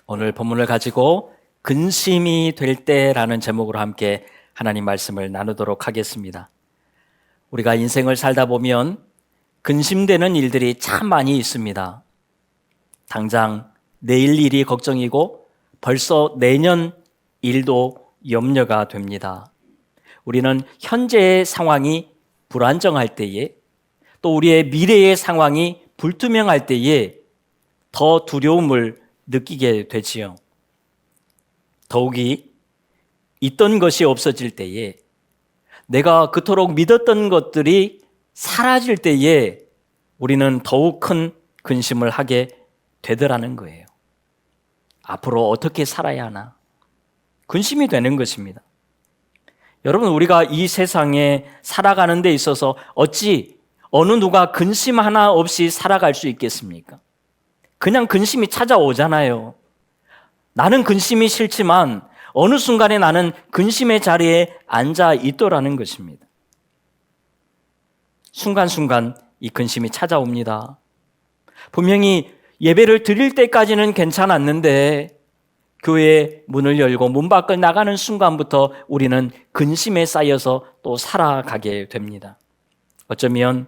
오늘 본문을 가지고 근심이 될 때라는 제목으로 함께 하나님 말씀을 나누도록 하겠습니다. 우리가 인생을 살다 보면 근심되는 일들이 참 많이 있습니다. 당장 내일 일이 걱정이고 벌써 내년 일도 염려가 됩니다. 우리는 현재의 상황이 불안정할 때에 또 우리의 미래의 상황이 불투명할 때에 더 두려움을 느끼게 되지요. 더욱이 있던 것이 없어질 때에 내가 그토록 믿었던 것들이 사라질 때에 우리는 더욱 큰 근심을 하게 되더라는 거예요. 앞으로 어떻게 살아야 하나? 근심이 되는 것입니다. 여러분, 우리가 이 세상에 살아가는 데 있어서 어찌 어느 누가 근심 하나 없이 살아갈 수 있겠습니까? 그냥 근심이 찾아오잖아요. 나는 근심이 싫지만 어느 순간에 나는 근심의 자리에 앉아 있더라는 것입니다. 순간순간 이 근심이 찾아옵니다. 분명히 예배를 드릴 때까지는 괜찮았는데 교회 문을 열고 문 밖을 나가는 순간부터 우리는 근심에 쌓여서 또 살아가게 됩니다. 어쩌면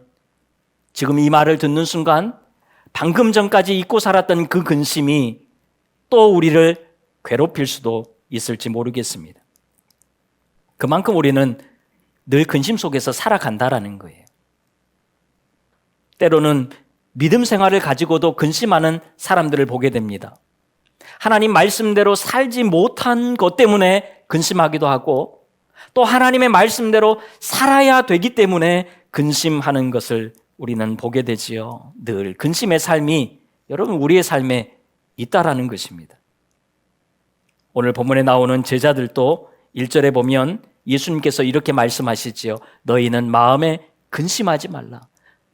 지금 이 말을 듣는 순간 방금 전까지 잊고 살았던 그 근심이 또 우리를 괴롭힐 수도 있을지 모르겠습니다. 그만큼 우리는 늘 근심 속에서 살아간다라는 거예요. 때로는 믿음 생활을 가지고도 근심하는 사람들을 보게 됩니다. 하나님 말씀대로 살지 못한 것 때문에 근심하기도 하고 또 하나님의 말씀대로 살아야 되기 때문에 근심하는 것을 우리는 보게 되지요. 늘 근심의 삶이 여러분 우리의 삶에 있다라는 것입니다. 오늘 본문에 나오는 제자들도 1절에 보면 예수님께서 이렇게 말씀하시지요. 너희는 마음에 근심하지 말라.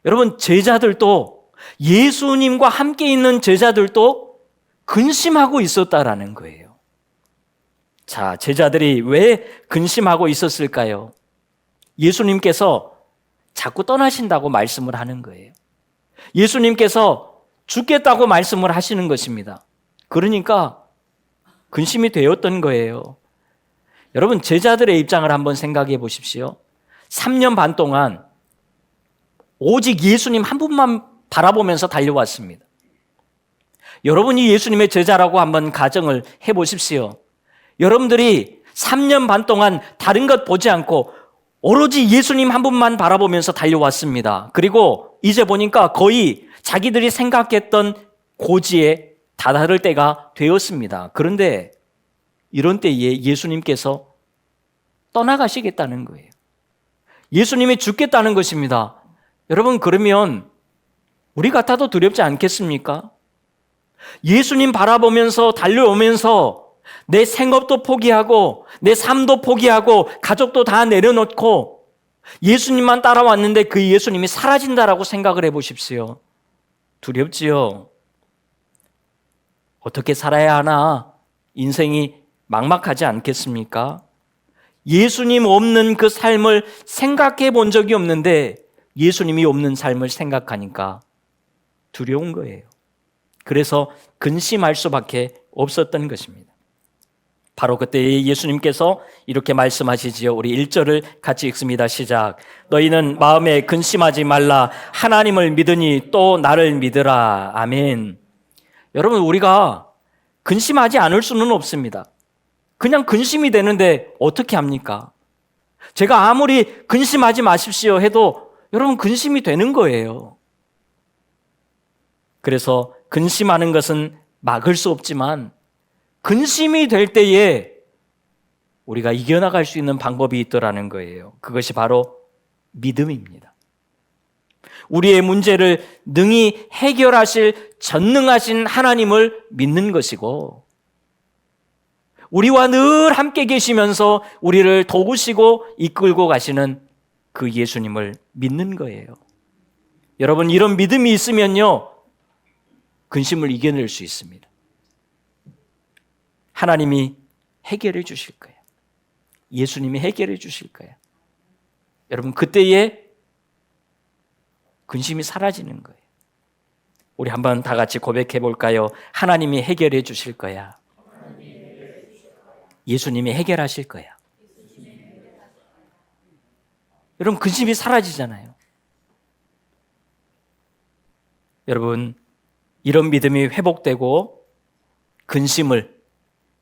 여러분, 제자들도 예수님과 함께 있는 제자들도 근심하고 있었다라는 거예요. 자, 제자들이 왜 근심하고 있었을까요? 예수님께서 자꾸 떠나신다고 말씀을 하는 거예요. 예수님께서 죽겠다고 말씀을 하시는 것입니다. 그러니까 근심이 되었던 거예요. 여러분, 제자들의 입장을 한번 생각해 보십시오. 3년 반 동안 오직 예수님 한 분만 바라보면서 달려왔습니다. 여러분이 예수님의 제자라고 한번 가정을 해보십시오. 여러분들이 3년 반 동안 다른 것 보지 않고 오로지 예수님 한 분만 바라보면서 달려왔습니다. 그리고 이제 보니까 거의 자기들이 생각했던 고지에 다다를 때가 되었습니다. 그런데 이런 때에 예수님께서 떠나가시겠다는 거예요. 예수님이 죽겠다는 것입니다. 여러분, 그러면 우리 같아도 두렵지 않겠습니까? 예수님 바라보면서 달려오면서 내 생업도 포기하고 내 삶도 포기하고 가족도 다 내려놓고 예수님만 따라왔는데 그 예수님이 사라진다라고 생각을 해보십시오. 두렵지요. 어떻게 살아야 하나? 인생이 막막하지 않겠습니까? 예수님 없는 그 삶을 생각해 본 적이 없는데 예수님이 없는 삶을 생각하니까 두려운 거예요. 그래서 근심할 수밖에 없었던 것입니다. 바로 그때 예수님께서 이렇게 말씀하시지요. 우리 1절을 같이 읽습니다. 시작. 너희는 마음에 근심하지 말라. 하나님을 믿으니 또 나를 믿으라. 아멘. 여러분, 우리가 근심하지 않을 수는 없습니다. 그냥 근심이 되는데 어떻게 합니까? 제가 아무리 근심하지 마십시오 해도 여러분 근심이 되는 거예요. 그래서 근심하는 것은 막을 수 없지만 근심이 될 때에 우리가 이겨나갈 수 있는 방법이 있더라는 거예요. 그것이 바로 믿음입니다. 우리의 문제를 능히 해결하실 전능하신 하나님을 믿는 것이고 우리와 늘 함께 계시면서 우리를 도우시고 이끌고 가시는 그 예수님을 믿는 거예요. 여러분, 이런 믿음이 있으면요 근심을 이겨낼 수 있습니다. 하나님이 해결해 주실 거예요. 예수님이 해결해 주실 거예요. 여러분, 그때에 근심이 사라지는 거예요. 우리 한번 다 같이 고백해 볼까요? 하나님이 해결해 주실 거야. 예수님이 해결하실 거야. 여러분, 근심이 사라지잖아요. 여러분, 이런 믿음이 회복되고 근심을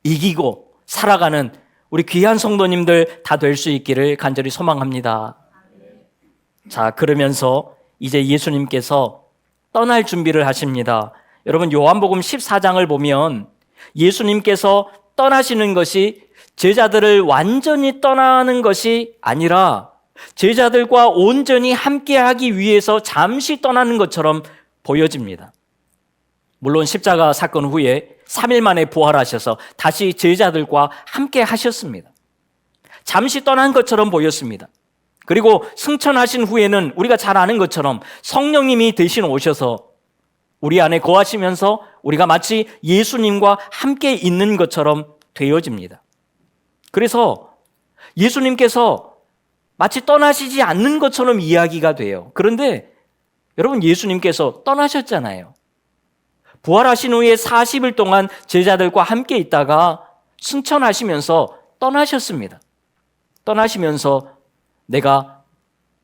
이기고 살아가는 우리 귀한 성도님들 다 될 수 있기를 간절히 소망합니다. 자, 그러면서 이제 예수님께서 떠날 준비를 하십니다. 여러분, 요한복음 14장을 보면 예수님께서 떠나시는 것이 제자들을 완전히 떠나는 것이 아니라 제자들과 온전히 함께하기 위해서 잠시 떠나는 것처럼 보여집니다. 물론 십자가 사건 후에 3일 만에 부활하셔서 다시 제자들과 함께 하셨습니다. 잠시 떠난 것처럼 보였습니다. 그리고 승천하신 후에는 우리가 잘 아는 것처럼 성령님이 대신 오셔서 우리 안에 거하시면서 우리가 마치 예수님과 함께 있는 것처럼 되어집니다. 그래서 예수님께서 마치 떠나시지 않는 것처럼 이야기가 돼요. 그런데 여러분, 예수님께서 떠나셨잖아요. 부활하신 후에 40일 동안 제자들과 함께 있다가 승천하시면서 떠나셨습니다. 떠나시면서 내가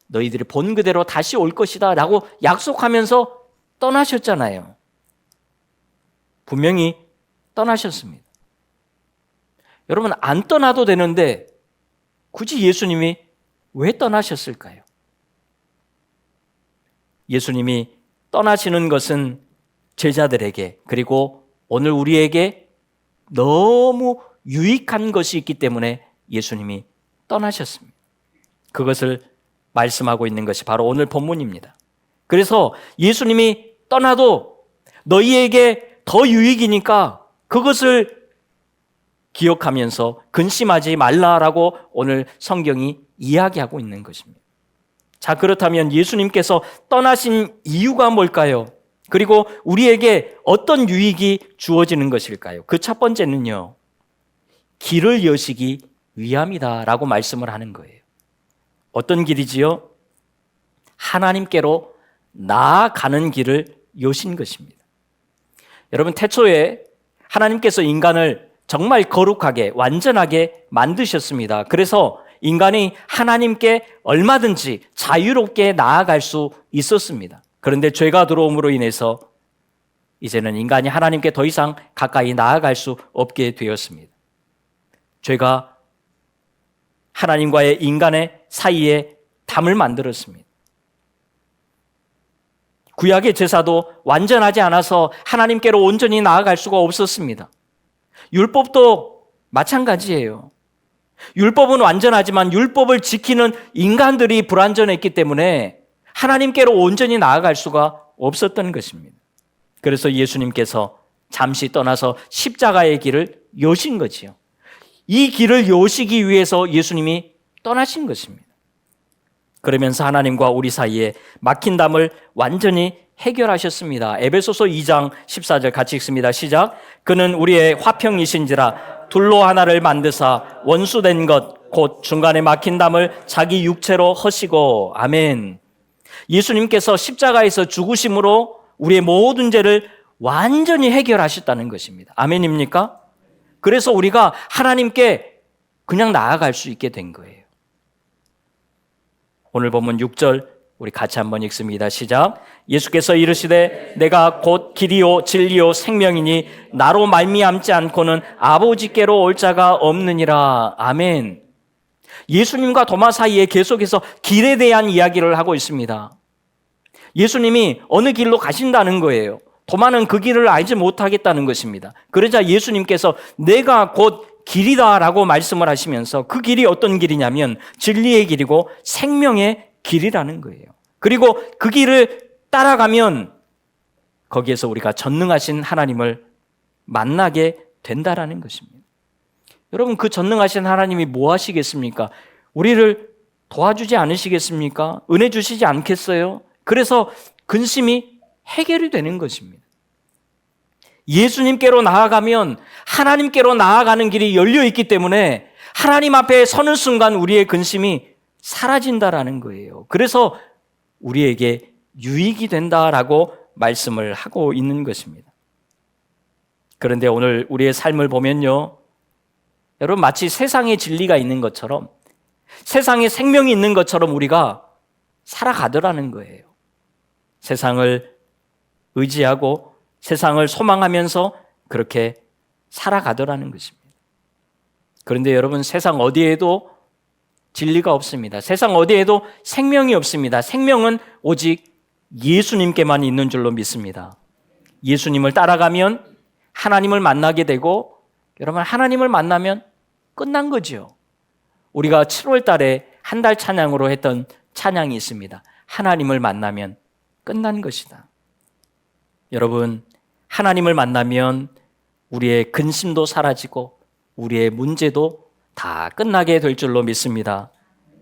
너희들이 본 그대로 다시 올 것이다 라고 약속하면서 떠나셨잖아요. 분명히 떠나셨습니다. 여러분, 안 떠나도 되는데 굳이 예수님이 왜 떠나셨을까요? 예수님이 떠나시는 것은 제자들에게 그리고 오늘 우리에게 너무 유익한 것이 있기 때문에 예수님이 떠나셨습니다. 그것을 말씀하고 있는 것이 바로 오늘 본문입니다. 그래서 예수님이 떠나도 너희에게 더 유익이니까 그것을 기억하면서 근심하지 말라라고 오늘 성경이 이야기하고 있는 것입니다. 자, 그렇다면 예수님께서 떠나신 이유가 뭘까요? 그리고 우리에게 어떤 유익이 주어지는 것일까요? 그 첫 번째는요, 길을 여시기 위함이다라고 말씀을 하는 거예요. 어떤 길이지요? 하나님께로 나아가는 길을 여신 것입니다. 여러분, 태초에 하나님께서 인간을 정말 거룩하게 완전하게 만드셨습니다. 그래서 인간이 하나님께 얼마든지 자유롭게 나아갈 수 있었습니다. 그런데 죄가 들어옴으로 인해서 이제는 인간이 하나님께 더 이상 가까이 나아갈 수 없게 되었습니다. 죄가 하나님과의 인간의 사이에 담을 만들었습니다. 구약의 제사도 완전하지 않아서 하나님께로 온전히 나아갈 수가 없었습니다. 율법도 마찬가지예요. 율법은 완전하지만 율법을 지키는 인간들이 불완전했기 때문에 하나님께로 온전히 나아갈 수가 없었던 것입니다. 그래서 예수님께서 잠시 떠나서 십자가의 길을 여신 거지요. 이 길을 여시기 위해서 예수님이 떠나신 것입니다. 그러면서 하나님과 우리 사이에 막힌 담을 완전히 해결하셨습니다. 에베소서 2장 14절 같이 읽습니다. 시작. 그는 우리의 화평이신지라 둘로 하나를 만드사 원수된 것 곧 중간에 막힌 담을 자기 육체로 허시고. 아멘. 예수님께서 십자가에서 죽으심으로 우리의 모든 죄를 완전히 해결하셨다는 것입니다. 아멘입니까? 그래서 우리가 하나님께 그냥 나아갈 수 있게 된 거예요. 오늘 본문 6절 우리 같이 한번 읽습니다. 시작. 예수께서 이르시되 내가 곧 길이요 진리요 생명이니 나로 말미암지 않고는 아버지께로 올 자가 없느니라. 아멘. 예수님과 도마 사이에 계속해서 길에 대한 이야기를 하고 있습니다. 예수님이 어느 길로 가신다는 거예요. 도마는 그 길을 알지 못하겠다는 것입니다. 그러자 예수님께서 내가 곧 길이다라고 말씀을 하시면서 그 길이 어떤 길이냐면 진리의 길이고 생명의 길이라는 거예요. 그리고 그 길을 따라가면 거기에서 우리가 전능하신 하나님을 만나게 된다라는 것입니다. 여러분, 그 전능하신 하나님이 뭐 하시겠습니까? 우리를 도와주지 않으시겠습니까? 은혜 주시지 않겠어요? 그래서 근심이 해결이 되는 것입니다. 예수님께로 나아가면 하나님께로 나아가는 길이 열려 있기 때문에 하나님 앞에 서는 순간 우리의 근심이 사라진다라는 거예요. 그래서 우리에게 유익이 된다라고 말씀을 하고 있는 것입니다. 그런데 오늘 우리의 삶을 보면요, 여러분 마치 세상에 진리가 있는 것처럼, 세상에 생명이 있는 것처럼 우리가 살아가더라는 거예요. 세상을 의지하고 세상을 소망하면서 그렇게 살아가더라는 것입니다. 그런데 여러분, 세상 어디에도 진리가 없습니다. 세상 어디에도 생명이 없습니다. 생명은 오직 예수님께만 있는 줄로 믿습니다. 예수님을 따라가면 하나님을 만나게 되고, 여러분 하나님을 만나면 끝난 거죠. 우리가 7월 달에 한 달 찬양으로 했던 찬양이 있습니다. 하나님을 만나면 끝난 것이다. 여러분, 하나님을 만나면 우리의 근심도 사라지고 우리의 문제도 다 끝나게 될 줄로 믿습니다.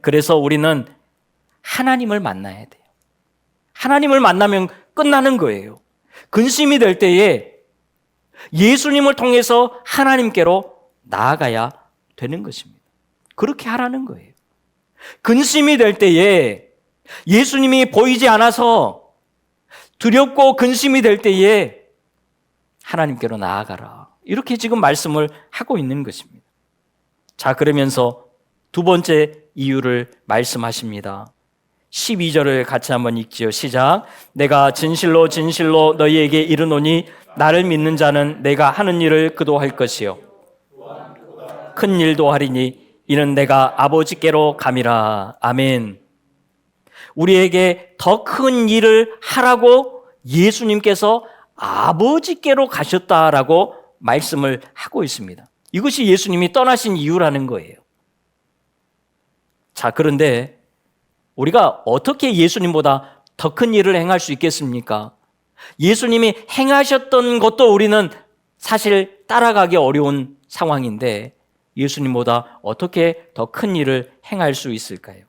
그래서 우리는 하나님을 만나야 돼요. 하나님을 만나면 끝나는 거예요. 근심이 될 때에 예수님을 통해서 하나님께로 나아가야 되는 것입니다. 그렇게 하라는 거예요. 근심이 될 때에 예수님이 보이지 않아서 두렵고 근심이 될 때에 하나님께로 나아가라. 이렇게 지금 말씀을 하고 있는 것입니다. 자, 그러면서 두 번째 이유를 말씀하십니다. 12절을 같이 한번 읽지요. 시작. 내가 진실로 진실로 너희에게 이르노니 나를 믿는 자는 내가 하는 일을 그도 할 것이요 큰 일도 하리니 이는 내가 아버지께로 감이라. 아멘. 우리에게 더 큰 일을 하라고 예수님께서 아버지께로 가셨다라고 말씀을 하고 있습니다. 이것이 예수님이 떠나신 이유라는 거예요. 자, 그런데 우리가 어떻게 예수님보다 더 큰 일을 행할 수 있겠습니까? 예수님이 행하셨던 것도 우리는 사실 따라가기 어려운 상황인데 예수님보다 어떻게 더 큰 일을 행할 수 있을까요?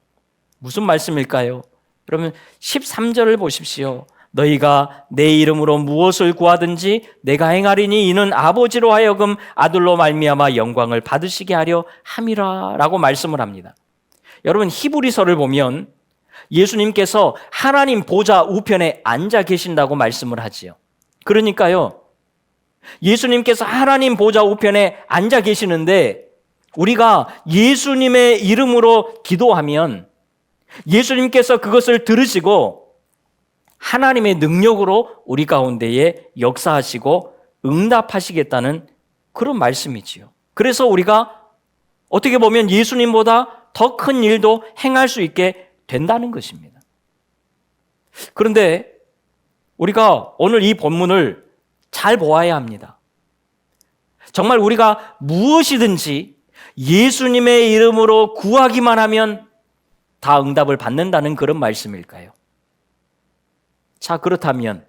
무슨 말씀일까요? 그러면 13절을 보십시오. 너희가 내 이름으로 무엇을 구하든지 내가 행하리니 이는 아버지로 하여금 아들로 말미암아 영광을 받으시게 하려 함이라 라고 말씀을 합니다. 여러분, 히브리서를 보면 예수님께서 하나님 보좌 우편에 앉아 계신다고 말씀을 하지요. 그러니까요, 예수님께서 하나님 보좌 우편에 앉아 계시는데 우리가 예수님의 이름으로 기도하면 예수님께서 그것을 들으시고 하나님의 능력으로 우리 가운데에 역사하시고 응답하시겠다는 그런 말씀이지요. 그래서 우리가 어떻게 보면 예수님보다 더 큰 일도 행할 수 있게 된다는 것입니다. 그런데 우리가 오늘 이 본문을 잘 보아야 합니다. 정말 우리가 무엇이든지 예수님의 이름으로 구하기만 하면 다 응답을 받는다는 그런 말씀일까요? 자, 그렇다면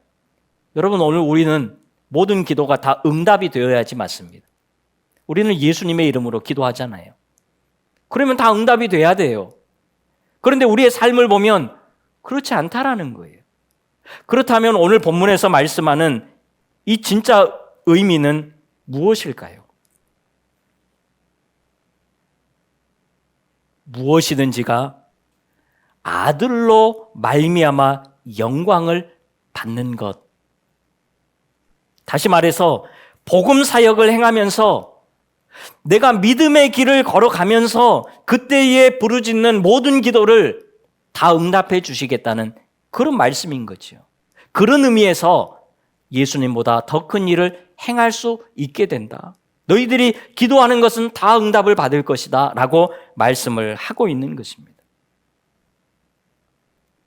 여러분, 오늘 우리는 모든 기도가 다 응답이 되어야지 맞습니다. 우리는 예수님의 이름으로 기도하잖아요. 그러면 다 응답이 돼야 돼요. 그런데 우리의 삶을 보면 그렇지 않다라는 거예요. 그렇다면 오늘 본문에서 말씀하는 이 진짜 의미는 무엇일까요? 무엇이든지가 아들로 말미암아 영광을 받는 것. 다시 말해서 복음 사역을 행하면서 내가 믿음의 길을 걸어가면서 그때에 부르짖는 모든 기도를 다 응답해 주시겠다는 그런 말씀인 거죠. 그런 의미에서 예수님보다 더 큰 일을 행할 수 있게 된다. 너희들이 기도하는 것은 다 응답을 받을 것이다 라고 말씀을 하고 있는 것입니다.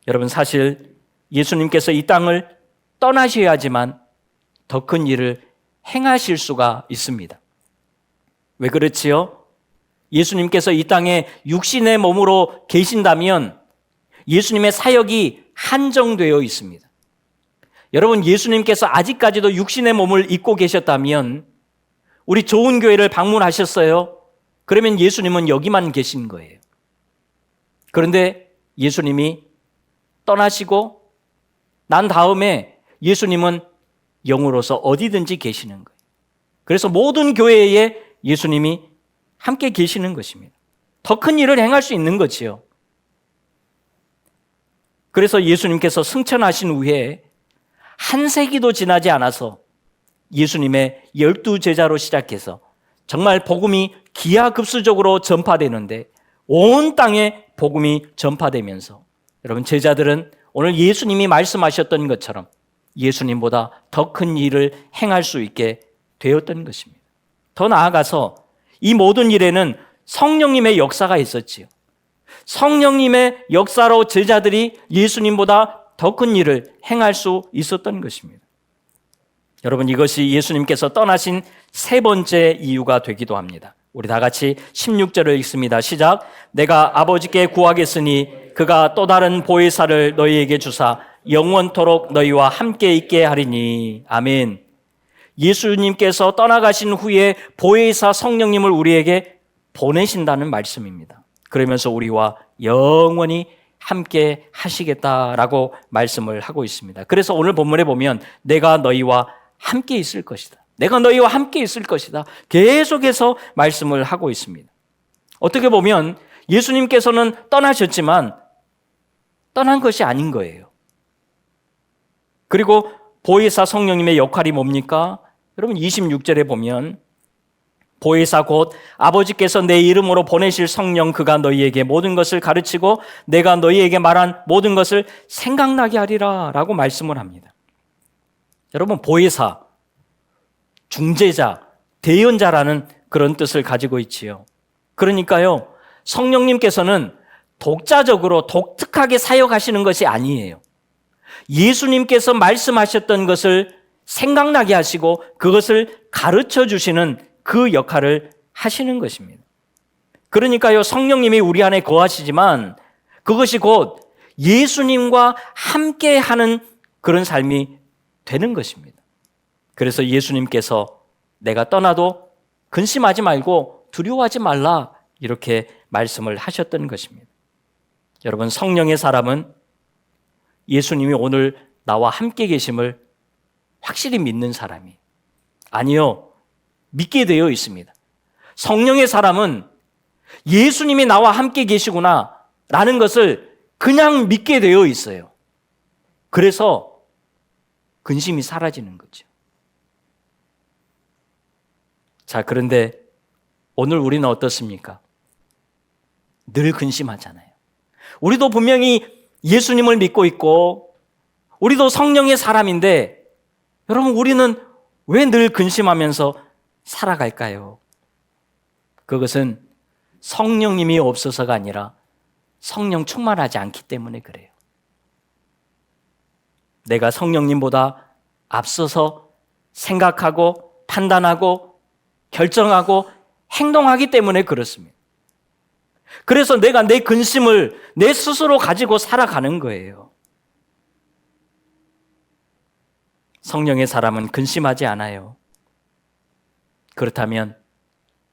여러분, 사실 예수님께서 이 땅을 떠나셔야지만 더 큰 일을 행하실 수가 있습니다. 왜 그렇지요? 예수님께서 이 땅에 육신의 몸으로 계신다면 예수님의 사역이 한정되어 있습니다. 여러분, 예수님께서 아직까지도 육신의 몸을 입고 계셨다면 우리 좋은 교회를 방문하셨어요? 그러면 예수님은 여기만 계신 거예요. 그런데 예수님이 떠나시고 난 다음에 예수님은 영으로서 어디든지 계시는 거예요. 그래서 모든 교회에 예수님이 함께 계시는 것입니다. 더 큰 일을 행할 수 있는 거지요. 그래서 예수님께서 승천하신 후에 한 세기도 지나지 않아서 예수님의 12제자로 시작해서 정말 복음이 기하급수적으로 전파되는데 온 땅에 복음이 전파되면서 여러분 제자들은 오늘 예수님이 말씀하셨던 것처럼 예수님보다 더 큰 일을 행할 수 있게 되었던 것입니다. 더 나아가서 이 모든 일에는 성령님의 역사가 있었지요. 성령님의 역사로 제자들이 예수님보다 더 큰 일을 행할 수 있었던 것입니다. 여러분 이것이 예수님께서 떠나신 세 번째 이유가 되기도 합니다. 우리 다 같이 16절을 읽습니다. 시작. 내가 아버지께 구하겠으니 그가 또 다른 보혜사를 너희에게 주사 영원토록 너희와 함께 있게 하리니. 아멘. 예수님께서 떠나가신 후에 보혜사 성령님을 우리에게 보내신다는 말씀입니다. 그러면서 우리와 영원히 함께 하시겠다라고 말씀을 하고 있습니다. 그래서 오늘 본문에 보면 내가 너희와 함께 있을 것이다. 내가 너희와 함께 있을 것이다. 계속해서 말씀을 하고 있습니다. 어떻게 보면 예수님께서는 떠나셨지만 떠난 것이 아닌 거예요. 그리고 보혜사 성령님의 역할이 뭡니까? 여러분 26절에 보면 보혜사 곧 아버지께서 내 이름으로 보내실 성령 그가 너희에게 모든 것을 가르치고 내가 너희에게 말한 모든 것을 생각나게 하리라 라고 말씀을 합니다. 여러분 보혜사, 중재자, 대연자라는 그런 뜻을 가지고 있지요. 그러니까요 성령님께서는 독자적으로 독특하게 사역하시는 것이 아니에요. 예수님께서 말씀하셨던 것을 생각나게 하시고 그것을 가르쳐 주시는 그 역할을 하시는 것입니다. 그러니까요 성령님이 우리 안에 거하시지만 그것이 곧 예수님과 함께하는 그런 삶이 되는 것입니다. 그래서 예수님께서 내가 떠나도 근심하지 말고 두려워하지 말라 이렇게 말씀을 하셨던 것입니다. 여러분 성령의 사람은 예수님이 오늘 나와 함께 계심을 확실히 믿는 사람이 아니요 믿게 되어 있습니다. 성령의 사람은 예수님이 나와 함께 계시구나 라는 것을 그냥 믿게 되어 있어요. 그래서 근심이 사라지는 거죠. 자, 그런데 오늘 우리는 어떻습니까? 늘 근심하잖아요. 우리도 분명히 예수님을 믿고 있고 우리도 성령의 사람인데 여러분 우리는 왜 늘 근심하면서 살아갈까요? 그것은 성령님이 없어서가 아니라 성령 충만하지 않기 때문에 그래요. 내가 성령님보다 앞서서 생각하고 판단하고 결정하고 행동하기 때문에 그렇습니다. 그래서 내가 내 근심을 내 스스로 가지고 살아가는 거예요. 성령의 사람은 근심하지 않아요. 그렇다면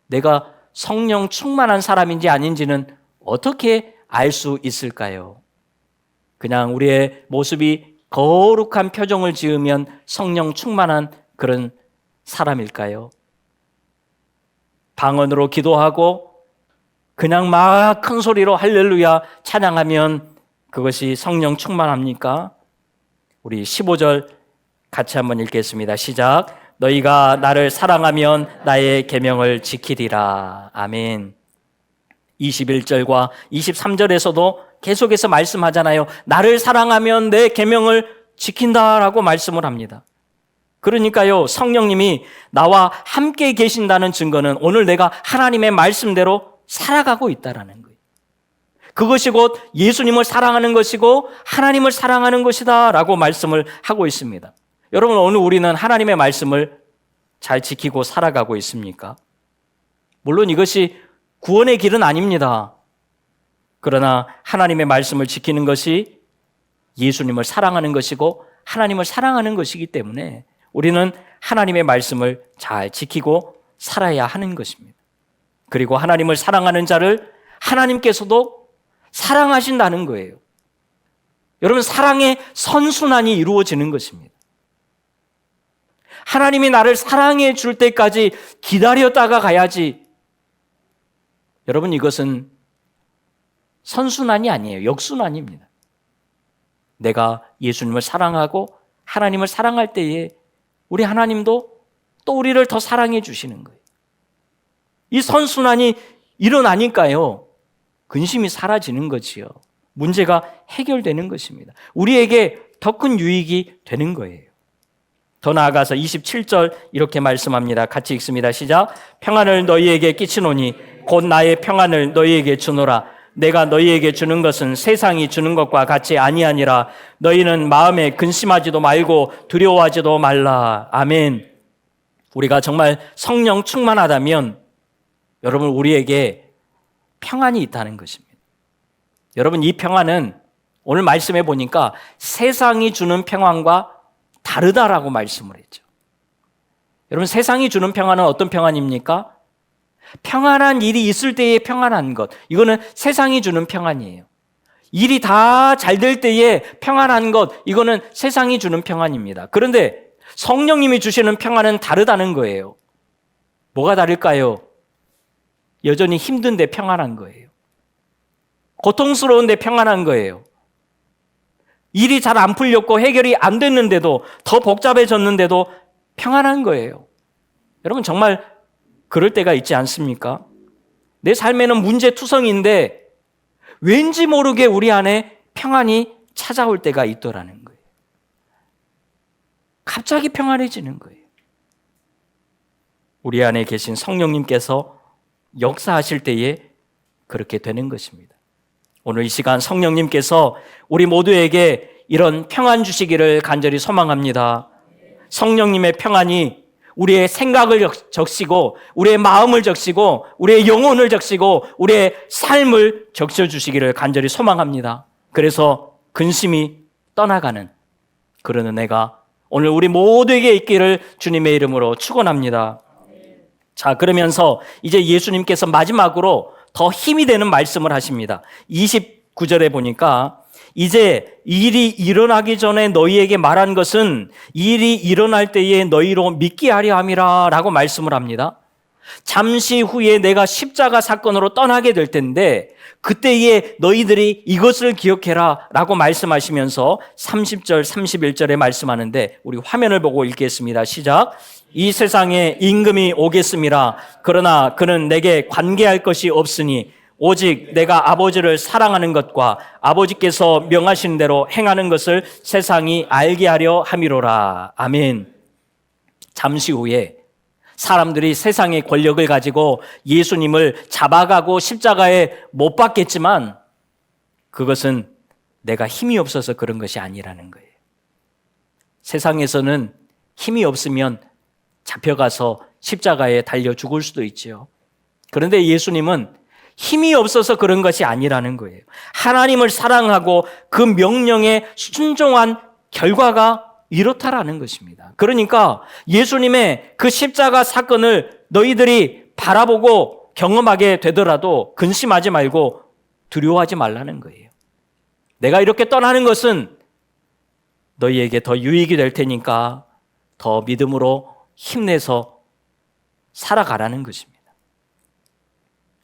내가 성령 충만한 사람인지 아닌지는 어떻게 알 수 있을까요? 그냥 우리의 모습이 거룩한 표정을 지으면 성령 충만한 그런 사람일까요? 방언으로 기도하고 그냥 막 큰 소리로 할렐루야 찬양하면 그것이 성령 충만합니까? 우리 15절 같이 한번 읽겠습니다. 시작. 너희가 나를 사랑하면 나의 계명을 지키리라. 아멘. 21절과 23절에서도 계속해서 말씀하잖아요. 나를 사랑하면 내 계명을 지킨다라고 말씀을 합니다. 그러니까요, 성령님이 나와 함께 계신다는 증거는 오늘 내가 하나님의 말씀대로 살아가고 있다라는 거예요. 그것이 곧 예수님을 사랑하는 것이고 하나님을 사랑하는 것이다 라고 말씀을 하고 있습니다. 여러분 오늘 우리는 하나님의 말씀을 잘 지키고 살아가고 있습니까? 물론 이것이 구원의 길은 아닙니다. 그러나 하나님의 말씀을 지키는 것이 예수님을 사랑하는 것이고 하나님을 사랑하는 것이기 때문에 우리는 하나님의 말씀을 잘 지키고 살아야 하는 것입니다. 그리고 하나님을 사랑하는 자를 하나님께서도 사랑하신다는 거예요. 여러분 사랑의 선순환이 이루어지는 것입니다. 하나님이 나를 사랑해 줄 때까지 기다렸다가 가야지. 여러분 이것은 선순환이 아니에요. 역순환입니다. 내가 예수님을 사랑하고 하나님을 사랑할 때에 우리 하나님도 또 우리를 더 사랑해 주시는 거예요. 이 선순환이 일어나니까요, 근심이 사라지는 거지요. 문제가 해결되는 것입니다. 우리에게 더 큰 유익이 되는 거예요. 더 나아가서 27절 이렇게 말씀합니다. 같이 읽습니다. 시작. 평안을 너희에게 끼치노니 곧 나의 평안을 너희에게 주노라. 내가 너희에게 주는 것은 세상이 주는 것과 같이 아니하니라. 너희는 마음에 근심하지도 말고 두려워하지도 말라. 아멘. 우리가 정말 성령 충만하다면 여러분, 우리에게 평안이 있다는 것입니다. 여러분, 이 평안은 오늘 말씀해 보니까 세상이 주는 평안과 다르다라고 말씀을 했죠. 여러분, 세상이 주는 평안은 어떤 평안입니까? 평안한 일이 있을 때의 평안한 것, 이거는 세상이 주는 평안이에요. 일이 다 잘 될 때의 평안한 것, 이거는 세상이 주는 평안입니다. 그런데 성령님이 주시는 평안은 다르다는 거예요. 뭐가 다를까요? 여전히 힘든데 평안한 거예요. 고통스러운데 평안한 거예요. 일이 잘 안 풀렸고 해결이 안 됐는데도, 더 복잡해졌는데도 평안한 거예요. 여러분, 정말 그럴 때가 있지 않습니까? 내 삶에는 문제투성인데 왠지 모르게 우리 안에 평안이 찾아올 때가 있더라는 거예요. 갑자기 평안해지는 거예요. 우리 안에 계신 성령님께서 역사하실 때에 그렇게 되는 것입니다. 오늘 이 시간 성령님께서 우리 모두에게 이런 평안 주시기를 간절히 소망합니다. 성령님의 평안이 우리의 생각을 적시고, 우리의 마음을 적시고, 우리의 영혼을 적시고, 우리의 삶을 적셔주시기를 간절히 소망합니다. 그래서 근심이 떠나가는 그런 은혜가 오늘 우리 모두에게 있기를 주님의 이름으로 축원합니다. 자, 그러면서 이제 예수님께서 마지막으로 더 힘이 되는 말씀을 하십니다. 29절에 보니까 이제 일이 일어나기 전에 너희에게 말한 것은 일이 일어날 때에 너희로 믿게 하려 함이라 라고 말씀을 합니다. 잠시 후에 내가 십자가 사건으로 떠나게 될 텐데 그때에 너희들이 이것을 기억해라 라고 말씀하시면서 30절 31절에 말씀하는데, 우리 화면을 보고 읽겠습니다. 시작. 이 세상에 임금이 오겠음이라. 그러나 그는 내게 관계할 것이 없으니 오직 내가 아버지를 사랑하는 것과 아버지께서 명하신 대로 행하는 것을 세상이 알게 하려 함이로라. 아멘. 잠시 후에 사람들이 세상의 권력을 가지고 예수님을 잡아가고 십자가에 못 박겠지만 그것은 내가 힘이 없어서 그런 것이 아니라는 거예요. 세상에서는 힘이 없으면 잡혀가서 십자가에 달려 죽을 수도 있지요. 그런데 예수님은 힘이 없어서 그런 것이 아니라는 거예요. 하나님을 사랑하고 그 명령에 순종한 결과가 이렇다라는 것입니다. 그러니까 예수님의 그 십자가 사건을 너희들이 바라보고 경험하게 되더라도 근심하지 말고 두려워하지 말라는 거예요. 내가 이렇게 떠나는 것은 너희에게 더 유익이 될 테니까 더 믿음으로 힘내서 살아가라는 것입니다.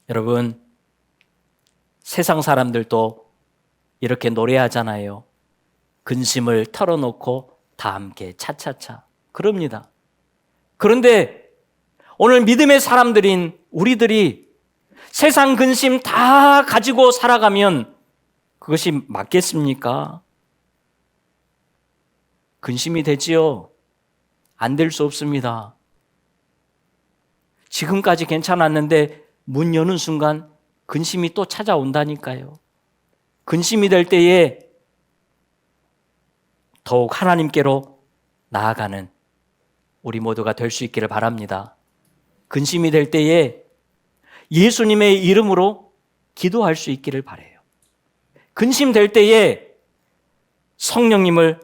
여러분, 세상 사람들도 이렇게 노래하잖아요. 근심을 털어놓고 다 함께 차차차. 그럽니다. 그런데 오늘 믿음의 사람들인 우리들이 세상 근심 다 가지고 살아가면 그것이 맞겠습니까? 근심이 되지요? 안 될 수 없습니다. 지금까지 괜찮았는데 문 여는 순간 근심이 또 찾아온다니까요. 근심이 될 때에 더욱 하나님께로 나아가는 우리 모두가 될 수 있기를 바랍니다. 근심이 될 때에 예수님의 이름으로 기도할 수 있기를 바라요. 근심될 때에 성령님을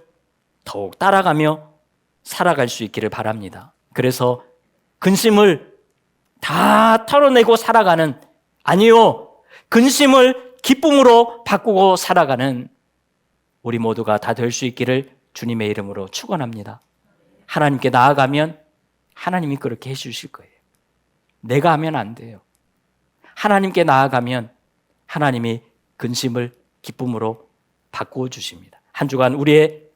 더욱 따라가며 살아갈 수 있기를 바랍니다. 그래서 근심을 다 털어내고 살아가는, 아니요, 근심을 기쁨으로 바꾸고 살아가는 우리 모두가 다 될 수 있기를 주님의 이름으로 축원합니다. 하나님께 나아가면 하나님이 그렇게 해주실 거예요. 내가 하면 안 돼요. 하나님께 나아가면 하나님이 근심을 기쁨으로 바꾸어 주십니다. 한 주간 우리의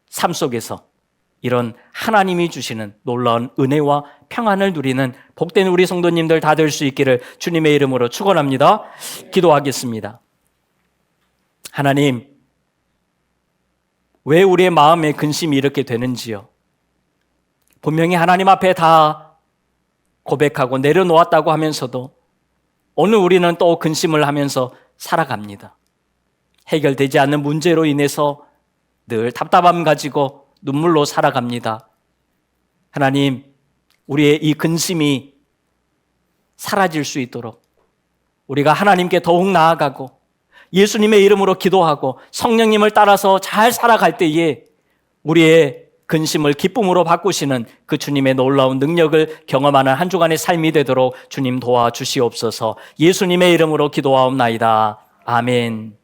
삶 속에서 이런 하나님이 주시는 놀라운 은혜와 평안을 누리는 복된 우리 성도님들 다 될 수 있기를 주님의 이름으로 축원합니다. 기도하겠습니다. 하나님, 왜 우리의 마음에 근심이 이렇게 되는지요? 분명히 하나님 앞에 다 고백하고 내려놓았다고 하면서도 오늘 우리는 또 근심을 하면서 살아갑니다. 해결되지 않는 문제로 인해서 늘 답답함 가지고 눈물로 살아갑니다. 하나님, 우리의 이 근심이 사라질 수 있도록 우리가 하나님께 더욱 나아가고 예수님의 이름으로 기도하고 성령님을 따라서 잘 살아갈 때에 우리의 근심을 기쁨으로 바꾸시는 그 주님의 놀라운 능력을 경험하는 한 주간의 삶이 되도록 주님 도와주시옵소서. 예수님의 이름으로 기도하옵나이다. 아멘.